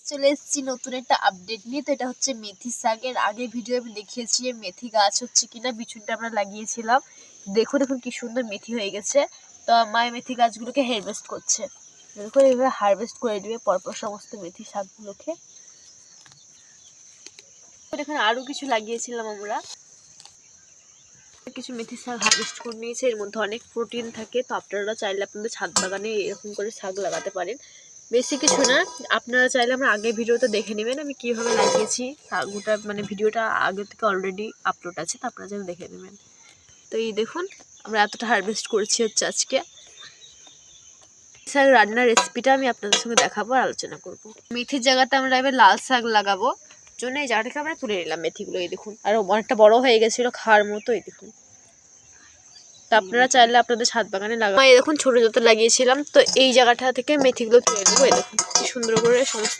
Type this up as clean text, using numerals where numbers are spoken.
চলে এসেছি নতুন একটা আপডেট নিয়ে। তো এটা হচ্ছে মেথি শাকের। আগে ভিডিও আমি দেখিয়েছি মেথি গাছ হচ্ছে কিনা, বিচুনটা আমরা লাগিয়েছিলাম। দেখুন দেখুন কি সুন্দর মেথি হয়ে গেছে। তো মায়ের মেথি গাছগুলোকে হারভেস্ট করছে। দেখুন এইভাবে হারভেস্ট করে দিবে পরপর সমস্ত মেথি শাকগুলোকে। এখানে আরো কিছু লাগিয়েছিলাম আমরা, কিছু মেথি শাক হারভেস্ট করে নিয়েছে। এর মধ্যে অনেক প্রোটিন থাকে। তো আপনারা চাইলে আপনাদের ছাদ বাগানে এরকম করে শাক লাগাতে পারেন। বেশি কিছু না, আপনারা চাইলে আমার আগের ভিডিওটা দেখে নেবেন আমি কীভাবে লাগিয়েছি। গোটা মানে ভিডিওটা আগে থেকে অলরেডি আপলোড আছে, তো আপনারা যেন দেখে নেবেন। তো এই দেখুন আমরা এতটা হারভেস্ট করেছি হচ্ছে আজকে। শাক রান্নার রেসিপিটা আমি আপনাদের সঙ্গে দেখাবো আর আলোচনা করব। মেথির জায়গাতে আমরা এবার লাল শাক লাগাবো জন্য এই জায়গাটাকে আমরা তুলে নিলাম মেথিগুলো। এই দেখুন আর অনেকটা বড় হয়ে গেছিলো খাওয়ার মতো। এই দেখুন, তো আপনারা চাইলে আপনাদের ছাদ বাগানে লাগাবো। এই দেখুন ছোটো যত লাগিয়েছিলাম, তো এই জায়গাটা থেকে মেথিগুলো তুলে নেবো। এই দেখুন কি সুন্দর করে সমস্ত